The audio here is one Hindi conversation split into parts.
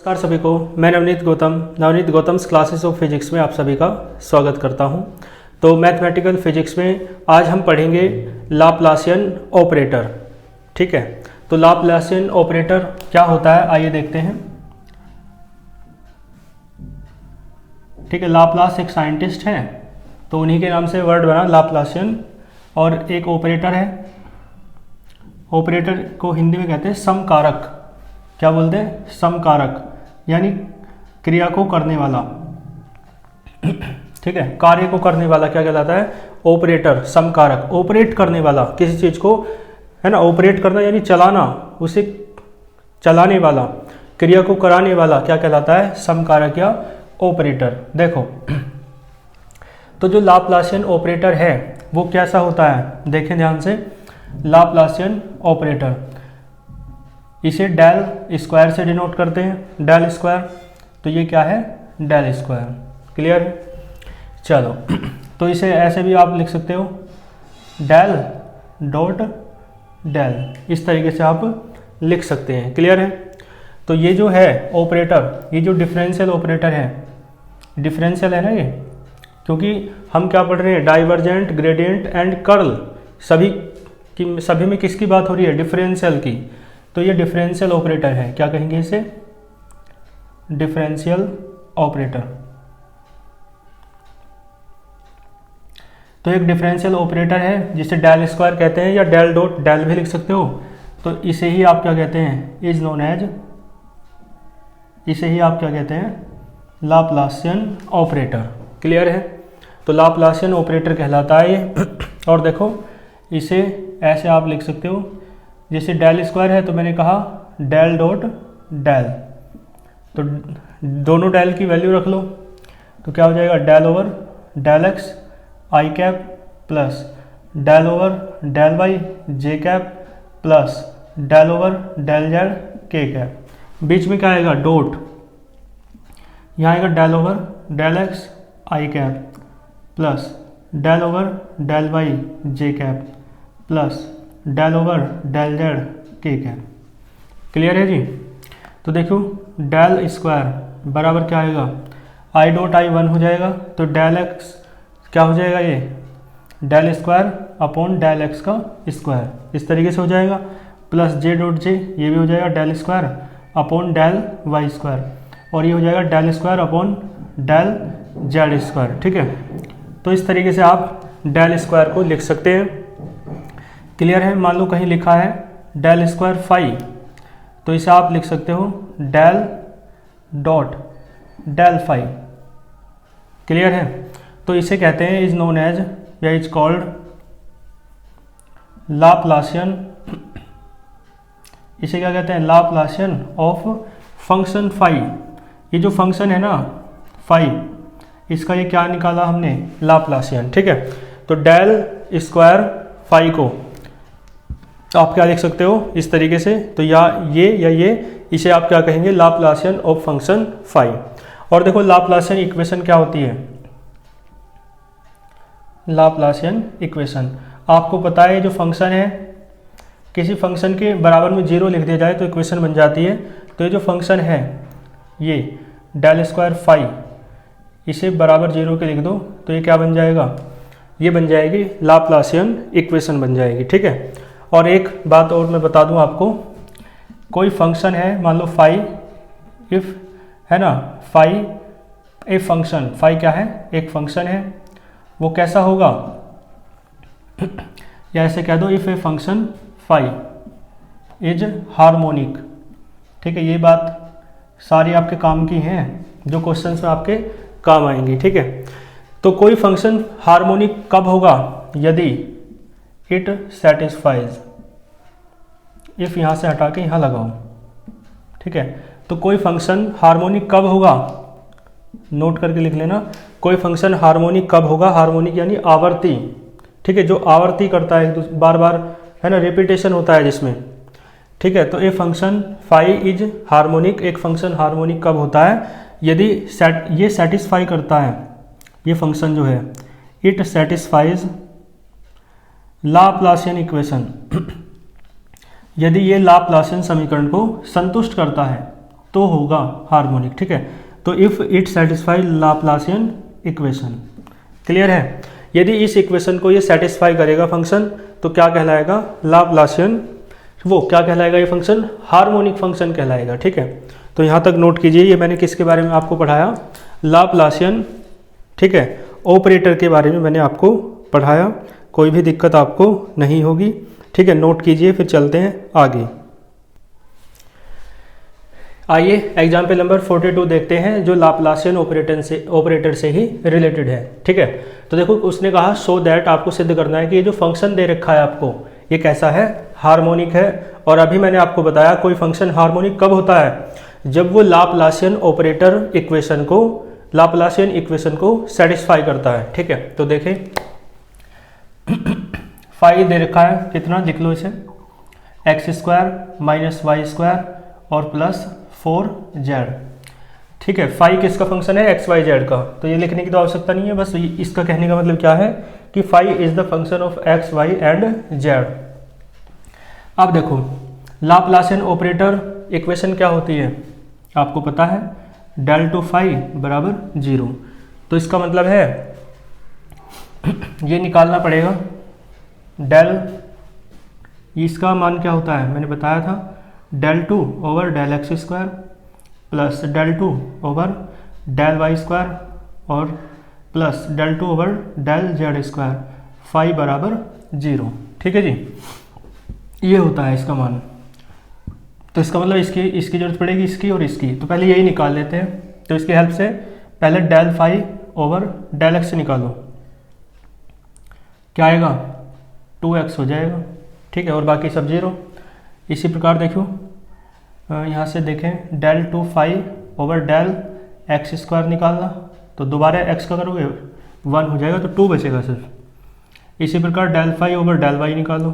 नमस्कार सभी को। मैं Navneet Gautam's classes of physics में आप सभी का स्वागत करता हूं। तो मैथमेटिकल फिजिक्स में आज हम पढ़ेंगे लाप्लासियन ऑपरेटर। ठीक है, तो लाप्लासियन ऑपरेटर क्या होता है आइए देखते हैं। ठीक है, लाप्लास एक साइंटिस्ट हैं तो उन्हीं के नाम से वर्ड बना लाप्लासियन, और एक ऑपरेटर है। ऑपरेटर को हिंदी में कहते हैं समकारक। क्या बोलते हैं? समकारक, यानी क्रिया को करने वाला। ठीक है, कार्य को करने वाला क्या कहलाता है? ऑपरेटर, समकारक। ऑपरेट करने वाला किसी चीज को, है ना, ऑपरेट करना यानी चलाना, उसे चलाने वाला, क्रिया को कराने वाला क्या कहलाता है? समकारक या ऑपरेटर। देखो तो जो लाप्लासियन ऑपरेटर है वो कैसा होता है, देखें ध्यान से। लाप्लासियन ऑपरेटर, इसे डेल स्क्वायर से डिनोट करते हैं, डेल स्क्वायर। तो ये क्या है? Del square. क्लियर है? चलो तो इसे ऐसे भी आप लिख सकते हो, डेल डॉट डेल, इस तरीके से आप लिख सकते हैं। क्लियर है? तो ये जो है ऑपरेटर, ये जो डिफरेंशियल ऑपरेटर है, डिफरेंशियल है ना ये, क्योंकि हम क्या पढ़ रहे हैं? डाइवर्जेंट, ग्रेडियंट एंड कर्ल, सभी में किसकी बात हो रही है? डिफरेंशियल की। तो ये डिफरेंशियल ऑपरेटर है। क्या कहेंगे इसे? Differential operator. तो एक डिफरेंशियल ऑपरेटर है जिसे डेल स्क्वायर कहते हैं, या डेल डॉट डेल भी लिख सकते हो। तो इसे ही आप क्या कहते हैं? इज नोन एज, इसे ही आप क्या कहते हैं? Laplacian operator. क्लियर है? तो लाप्लासियन ऑपरेटर कहलाता है ये। और देखो इसे ऐसे आप लिख सकते हो, जैसे डेल स्क्वायर है तो मैंने कहा डेल डॉट डेल, तो दोनों डेल की वैल्यू रख लो तो क्या हो जाएगा? Del over del X I cap plus del over del Y J cap plus del over del Z के कैप। बीच में क्या आएगा? डॉट। यहाँ आएगा del over del X I cap plus del over del Y J cap plus del over del Z के कैप। क्लियर है जी? तो देखो डेल स्क्वायर बराबर क्या आएगा? आई डॉट आई 1 हो जाएगा, तो डेल एक्स क्या हो जाएगा? ये del square upon del x का स्क्वायर, इस तरीके से हो जाएगा। प्लस जे डॉट जे, ये भी हो जाएगा del square upon del Y square, और ये हो जाएगा del square upon del Z square. ठीक है, तो इस तरीके से आप डेल स्क्वायर को लिख सकते हैं। क्लियर है? मान लो कहीं लिखा है डेल स्क्वायर फाई, तो इसे आप लिख सकते हो del dot del phi. Clear है? तो इसे कहते हैं, इज नोन एज या इज कॉल्ड लाप्लासियन। इसे क्या कहते हैं? Laplacian of function phi. ये जो फंक्शन है ना फाई, इसका ये क्या निकाला हमने? लाप्लासियन। ठीक है, तो डेल स्क्वायर फाई को तो आप क्या लिख सकते हो इस तरीके से, तो या ये, इसे आप क्या कहेंगे? Laplacian of function phi. और देखो लाप्लासियन इक्वेशन क्या होती है? लाप्लासियन इक्वेशन आपको पता है, जो फंक्शन है, किसी फंक्शन के बराबर में 0 लिख दिया जाए तो इक्वेशन बन जाती है। तो ये जो फंक्शन है ये डेल स्क्वायर फाई, इसे बराबर 0 के लिख दो तो ये क्या बन जाएगा? ये बन जाएगी लाप्लासियन इक्वेशन बन जाएगी। ठीक है, और एक बात और मैं बता दूं आपको, कोई फंक्शन है, मान लो फाई, इफ, है ना, फाई ए फंक्शन, फाई क्या है? एक फंक्शन है। वो कैसा होगा? या ऐसे कह दो, if a function phi is harmonic. ठीक है, ये बात सारी आपके काम की हैं, जो क्वेश्चंस में आपके काम आएंगी। ठीक है, तो कोई फंक्शन हार्मोनिक कब होगा? यदि इट सेटिस्फाइज, इफ यहां से हटा के यहां लगाओ। ठीक है, तो कोई फंक्शन हार्मोनिक कब होगा? नोट करके लिख लेना, कोई फंक्शन हार्मोनिक कब होगा? हार्मोनिक यानी आवर्ती। ठीक है, जो आवर्ती करता है, बार बार, है ना, रिपीटेशन होता है जिसमें। ठीक है, तो a function phi is harmonic, एक फंक्शन हार्मोनिक कब होता है? यदि ये सेटिस्फाई करता है, ये फंक्शन जो है, इट सेटिस्फाइज लाप्लासियन इक्वेशन, यदि ये लाप्लासियन समीकरण को संतुष्ट करता है। तो होगा हार्मोनिक, ठीक है। तो if it satisfy Laplacian equation, clear है। यदि इस इक्वेशन को ये सेटिस्फाई करेगा फंक्शन तो क्या कहलाएगा, लाप्लासियन, वो क्या कहलाएगा, ये फंक्शन हार्मोनिक फंक्शन कहलाएगा, ठीक है। तो यहाँ तक नोट कीजिए, ये मैंने किसके बारे में आपको पढ़ाया, लाप्लासियन, ठीक है, ऑपरेटर के बारे में मैंने आपको पढ़ाया। कोई भी दिक्कत आपको नहीं होगी, ठीक है। नोट कीजिए, फिर चलते हैं आगे। आइए एग्जाम्पल नंबर 42 देखते हैं, जो लाप्लासियन ऑपरेटर से ही रिलेटेड है, ठीक है। तो देखो उसने कहा सो दैट, आपको सिद्ध करना है कि ये जो फंक्शन दे रखा है आपको, ये कैसा है, हार्मोनिक है। और अभी मैंने आपको बताया कोई फंक्शन हार्मोनिक कब होता है, जब वो लाप्लासियन ऑपरेटर इक्वेशन को, लाप्लासियन इक्वेशन को सेटिस्फाई करता है, ठीक है। तो देखें फाइव दे रखा है, कितना लिख लो इसे, x square minus y square और प्लस 4z, ठीक है। फाइव किसका फंक्शन है, एक्स वाई जेड का, तो ये लिखने की तो आवश्यकता नहीं है, बस इसका कहने का मतलब क्या है कि five is the function of x y and z. अब देखो लाप्लासियन ऑपरेटर इक्वेशन क्या होती है, आपको पता है, डेल टू फाइव बराबर 0। तो इसका मतलब है ये निकालना पड़ेगा, डेल, इसका मान क्या होता है, मैंने बताया था, del two over del x square plus del two over del Y square और plus del two over del Z square, five बराबर 0, ठीक है जी। ये होता है इसका मान। तो इसका मतलब इसकी जरूरत पड़ेगी, इसकी और इसकी, तो पहले यही निकाल लेते हैं। तो इसकी हेल्प से पहले del five over del x निकालो, क्या आएगा, 2x हो जाएगा, ठीक है, और बाकी सब 0। इसी प्रकार देखो यहाँ से देखें, del two five over del x square निकालना, तो दोबारा x का करोगे 1 हो जाएगा, तो 2 बचेगा सिर्फ। इसी प्रकार del five over del y निकालो,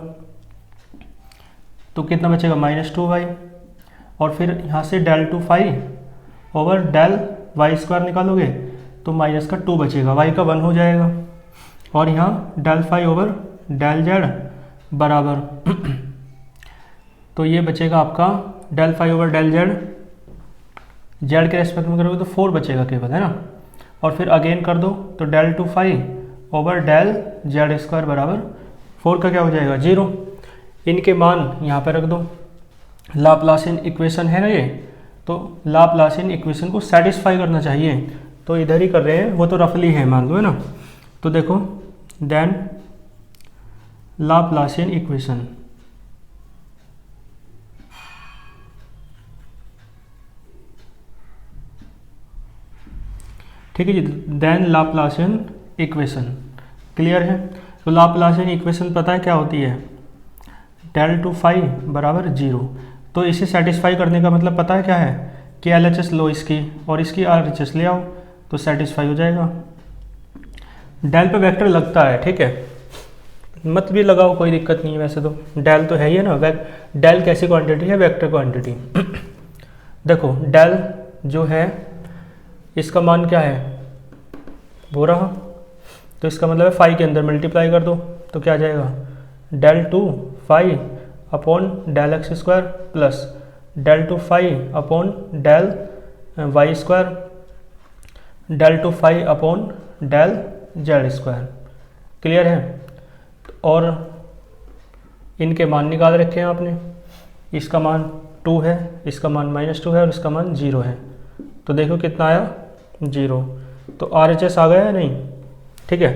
तो कितना बचेगा, -2y। और फिर यहाँ से del two five over del Y square निकालोगे तो माइनस का 2 बचेगा, y का 1 हो जाएगा। और यहाँ del five over del z बराबर तो ये बचेगा आपका del five over del z, z के रेस्पेक्ट में करोगे तो 4 बचेगा केवल, है ना। और फिर अगेन कर दो तो del two five over del Z square बराबर 4 का क्या हो जाएगा, 0। इनके मान यहाँ पर रख दो, लाप्लासियन इक्वेशन है ना ये, तो लाप्लासियन इक्वेशन को सेटिस्फाई करना चाहिए, तो इधर ही कर रहे हैं, वो तो रफली है मान लो, है ना। तो देखो देन लाप्लासियन इक्वेशन, ठीक है जी, देन लाप्लासियन इक्वेशन, क्लियर है। तो लाप्लासियन इक्वेशन पता है क्या होती है, डेल टू फाइव बराबर 0। तो इसे सेटिस्फाई करने का मतलब पता है क्या है, कि LHS लो इसकी और इसकी RHS ले आओ तो सेटिस्फाई हो जाएगा। डेल पे वेक्टर लगता है, ठीक है, मत भी लगाओ कोई दिक्कत नहीं है, वैसे तो डेल तो है ही है ना। डेल कैसी क्वांटिटी है, वेक्टर क्वांटिटी। देखो डेल जो है इसका मान क्या है, वो रहा, तो इसका मतलब है फाइव के अंदर मल्टीप्लाई कर दो तो क्या आ जाएगा, del two five upon del x square plus del two five upon del Y square, del two five upon del Z square, clear है। और इनके मान निकाल रखे हैं आपने, इसका मान 2 है, इसका मान -2 है और इसका मान 0 है, तो देखो कितना आया, 0। तो RHS आ गया है नहीं, ठीक है।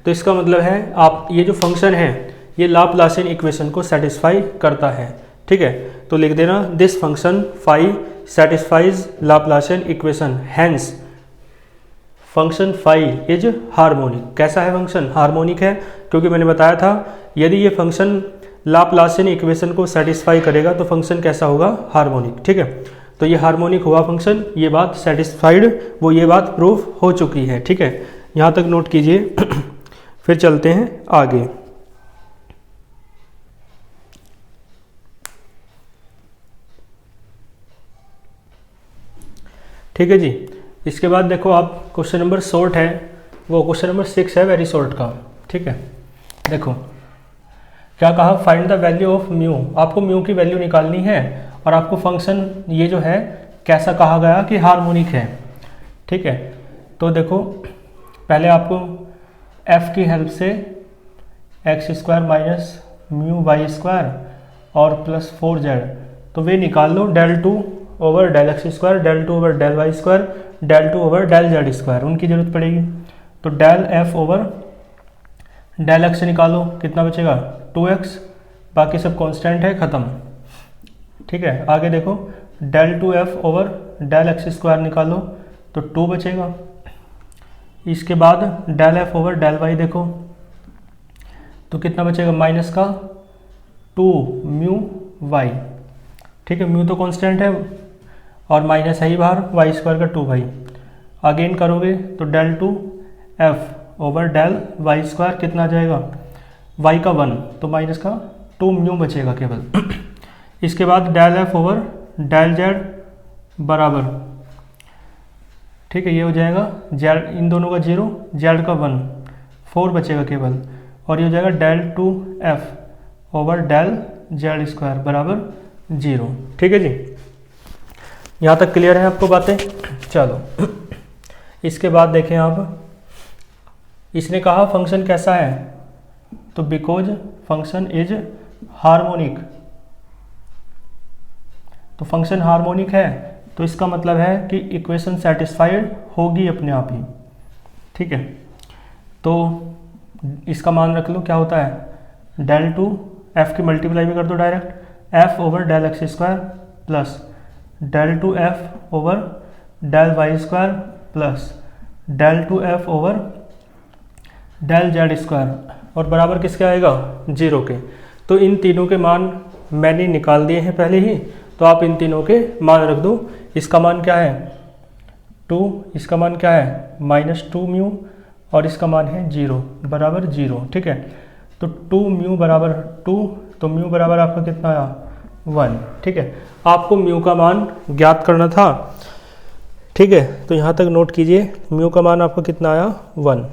तो इसका मतलब है आप ये जो फंक्शन है ये लाप्लासियन इक्वेशन को सेटिस्फाई करता है, ठीक है। तो लिख देना this function five satisfies Laplacian equation, hence function five is harmonic. कैसा है फंक्शन, हार्मोनिक है, क्योंकि मैंने बताया था यदि ये फंक्शन लाप्लासियन इक्वेशन को सेटिस्फाई करेगा तो फंक्शन कैसा होगा, हार्मोनिक, ठीक है। तो ये हार्मोनिक हुआ फंक्शन, ये बात सेटिस्फाइड, वो ये बात प्रूफ हो चुकी है, ठीक है। यहाँ तक नोट कीजिए फिर चलते हैं आगे। ठीक है जी, इसके बाद देखो आप क्वेश्चन नंबर शॉर्ट है, वो क्वेश्चन नंबर 6 है, वेरी शॉर्ट का, ठीक है। देखो क्या कहा, find the value of mu, आपको म्यू की वैल्यू निकालनी है और आपको फंक्शन ये जो है कैसा कहा गया कि हार्मोनिक है। ठीक है, तो देखो पहले आपको f की हेल्प से X square minus mu Y square और प्लस 4z, तो वे निकाल लो, del two over del x square, del two over del Y square, del two over del Z square, उनकी जरूरत पड़ेगी। तो del F over del X से निकालो, कितना बचेगा 2x, बाकी सब कांस्टेंट है, ख़त्म। ठीक है, आगे देखो del two f over del x square निकालो तो 2 बचेगा। इसके बाद del F over del y देखो तो कितना बचेगा, माइनस का 2 म्यू वाई। ठीक है, म्यू तो कांस्टेंट है और माइनस है ही बाहर, वाई स्क्वायर का 2 वाई। अगेन करोगे तो del two f over del Y square कितना आ जाएगा, वाई का 1 तो माइनस का 2 म्यू बचेगा केवल। इसके बाद del F over del z बराबर, ठीक है, ये हो जाएगा जेड, इन दोनों का 0, जेड का 1, 4 बचेगा केवल, और ये हो जाएगा del two f over del Z square बराबर 0। ठीक है जी, यहाँ तक क्लियर है आपको बातें। चलो इसके बाद देखें आप, इसने कहा फंक्शन कैसा है, तो बिकॉज फंक्शन इज हार्मोनिक, तो फंक्शन हार्मोनिक है तो इसका मतलब है कि इक्वेशन सेटिस्फाइड होगी अपने आप ही। ठीक है, तो इसका मान रख लो, क्या होता है डेल टू एफ की मल्टीप्लाई भी कर दो direct, f over del x square plus del two f over del Y square plus del two f over del Z square, और बराबर किसके आएगा 0 के। तो इन तीनों के मान मैंने निकाल दिए हैं पहले ही, तो आप इन तीनों के मान रख दो। इसका मान क्या है 2, इसका मान क्या है -2 म्यू, और इसका मान है 0 बराबर 0। ठीक है, तो 2 म्यू बराबर 2, तो म्यू बराबर आपका कितना आया 1। ठीक है, आपको म्यू का मान ज्ञात करना था। ठीक है, तो यहाँ तक नोट कीजिए, म्यू का मान आपका कितना आया 1।